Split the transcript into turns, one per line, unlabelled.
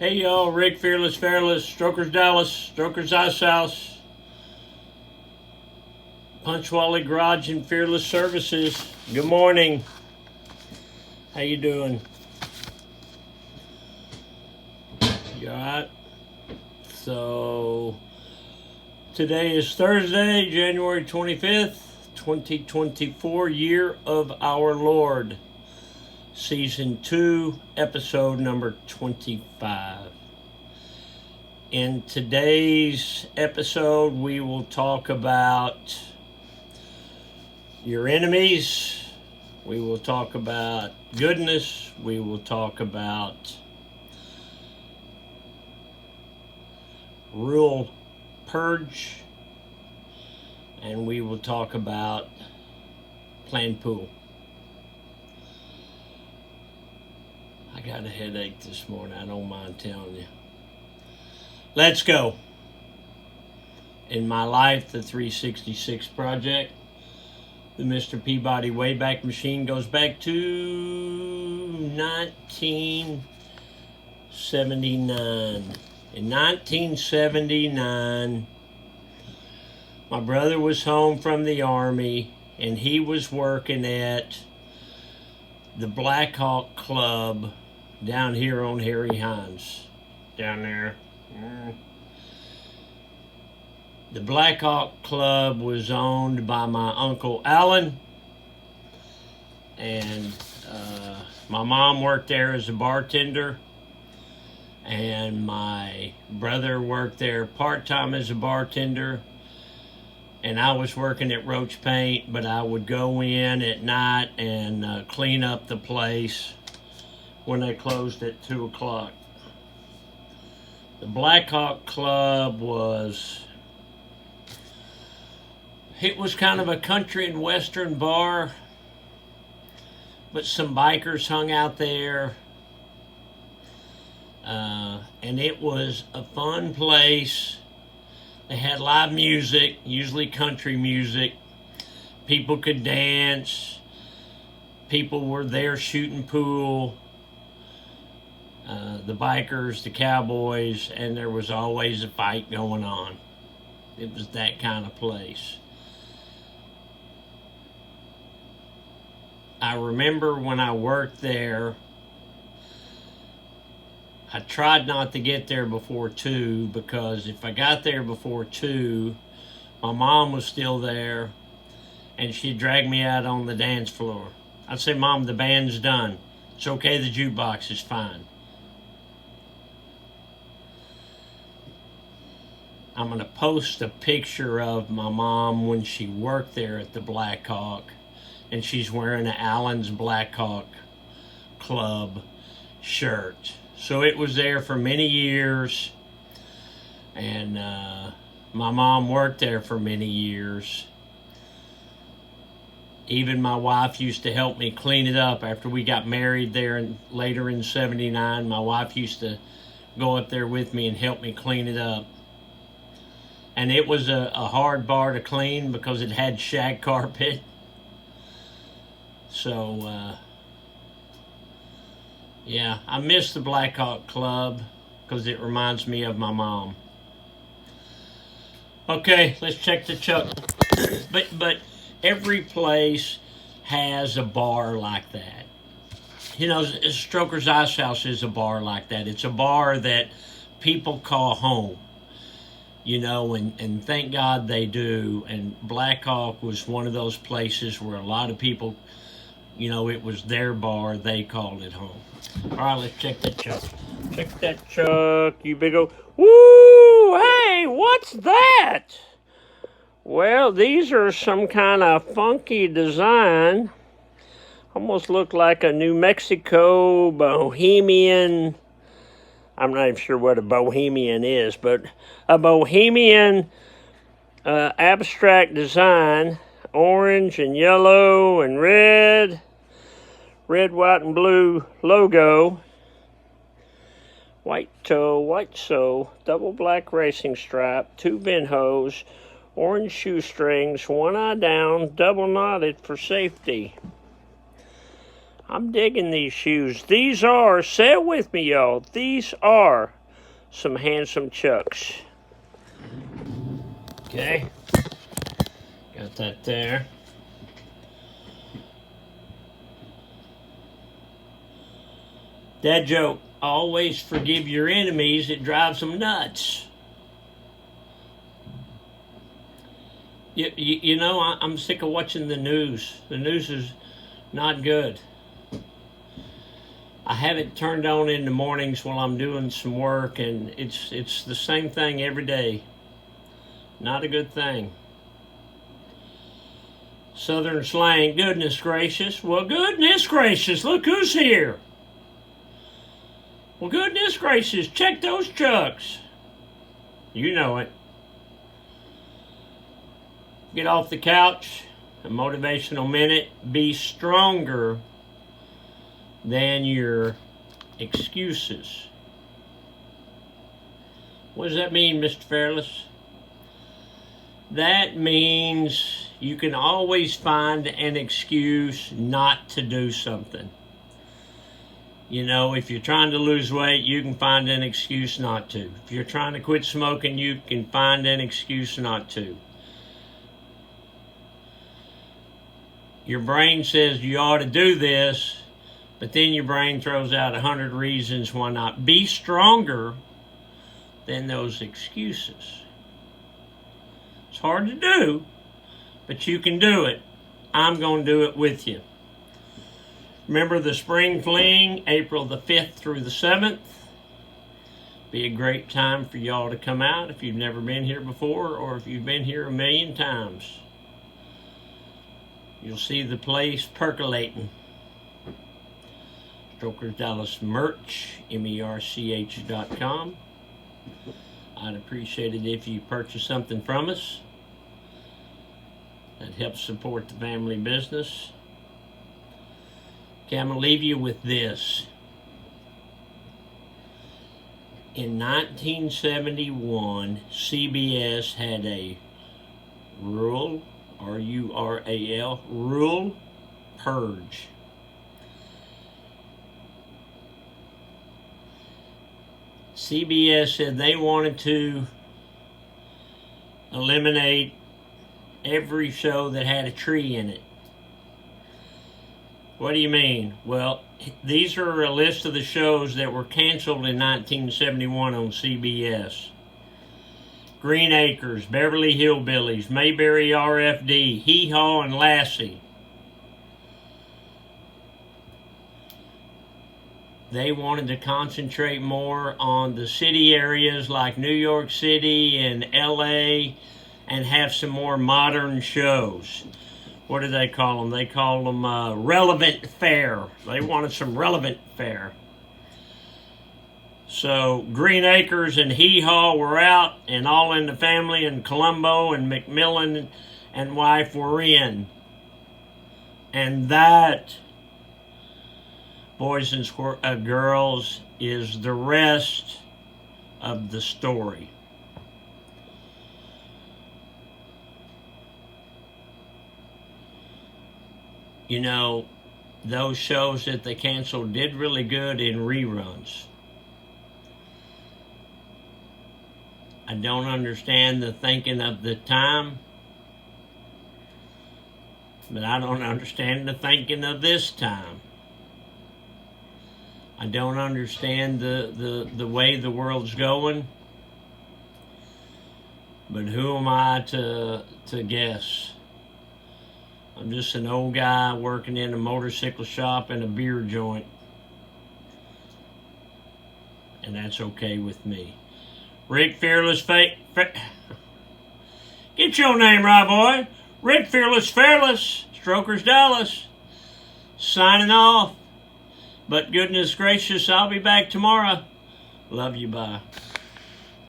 Hey y'all, Rick, Fairless, Strokers Dallas, Strokers Ice House, Punchwally Garage and Fearless Services. Good morning. How you doing? You alright? So, today is Thursday, January 25th, 2024, Year of Our Lord. Season 2, episode number 25. In today's episode, we will talk about your enemies. We will talk about goodness. We will talk about real purge. And we will talk about planned pool. I got a headache this morning, I don't mind telling you. Let's go. In my life, the 366 project, the Mr. Peabody Wayback Machine goes back to 1979. In 1979, my brother was home from the Army, and he was working at the Blackhawk Club down here on Harry Hines, down there. The Blackhawk Club was owned by my Uncle Alan, and my mom worked there as a bartender, and my brother worked there part-time as a bartender, and I was working at Roach Paint, but I would go in at night and clean up the place when they closed at 2 o'clock. The Blackhawk Club was kind of a country and western bar, but some bikers hung out there, and it was a fun place. They had live music, usually country music. People could dance. People were there shooting pool. The bikers, the cowboys, and there was always a fight going on. It was that kind of place. I remember when I worked there, I tried not to get there before 2, because if I got there before 2, my mom was still there, and she'd drag me out on the dance floor. I'd say, "Mom, the band's done. It's okay, the jukebox is fine." I'm going to post a picture of my mom when she worked there at the Blackhawk, and she's wearing an Allen's Blackhawk Club shirt. So it was there for many years, and my mom worked there for many years. Even my wife used to help me clean it up after we got married there, and later in 79, my wife used to go up there with me and help me clean it up. And it was a hard bar to clean because it had shag carpet. So, yeah, I miss the Blackhawk Club because it reminds me of my mom. Okay, let's check the chuck. But every place has a bar like that. You know, Stroker's Ice House is a bar like that. It's a bar that people call home. You know, and thank God they do. And Blackhawk was one of those places where a lot of people, you know, it was their bar, they called it home. All right, let's check that chuck. Check that chuck, you big old... Woo! Hey, what's that? Well, these are some kind of funky design. Almost look like a New Mexico bohemian... I'm not even sure what a bohemian is, but a bohemian abstract design, orange and yellow and red, white, and blue logo, white toe, white sole, double black racing stripe, 2 vent hose, orange shoestrings, 1 eye down, double knotted for safety. I'm digging these shoes. These are, say it with me, y'all, these are some handsome Chucks. Okay. Got that there. Dad joke, always forgive your enemies, it drives them nuts. You know, I'm sick of watching the news. The news is not good. I have it turned on in the mornings while I'm doing some work, and it's the same thing every day. Not a good thing. Southern slang, goodness gracious. Well, goodness gracious, look who's here. Well, goodness gracious, check those Chucks. You know it. Get off the couch, a motivational minute. Be stronger than your excuses. What does that mean, Mr. Fairless? That means you can always find an excuse not to do something. You know, if you're trying to lose weight, you can find an excuse not to. If you're trying to quit smoking, you can find an excuse not to. Your brain says you ought to do this, but then your brain throws out 100 reasons why not. Be stronger than those excuses. It's hard to do, but you can do it. I'm going to do it with you. Remember the Spring Fling, April the 5th through the 7th. Be a great time for y'all to come out if you've never been here before, or if you've been here a million times. You'll see the place percolating. Strokers Dallas merch, merch.com. I'd appreciate it if you purchase something from us. That helps support the family business. Okay, I'm going to leave you with this. In 1971, CBS had a rural, R-U-R-A-L, rural purge. CBS said they wanted to eliminate every show that had a tree in it. What do you mean? Well, these are a list of the shows that were canceled in 1971 on CBS. Green Acres, Beverly Hillbillies, Mayberry RFD, Hee Haw, and Lassie. They wanted to concentrate more on the city areas like New York City and LA and have some more modern shows. What do they call them? They call them relevant fare. They wanted some relevant fare. So Green Acres and Hee Haw were out, and All in the Family and Columbo and McMillan and wife were in. And that, boys and girls, is the rest of the story. You know, those shows that they canceled did really good in reruns. I don't understand the thinking of the time, but I don't understand the thinking of this time. I don't understand the way the world's going, but who am I to guess? I'm just an old guy working in a motorcycle shop and a beer joint, and that's okay with me. Rick Fearless, get your name right, boy. Rick Fearless, Strokers Dallas, signing off. But goodness gracious, I'll be back tomorrow. Love you, bye.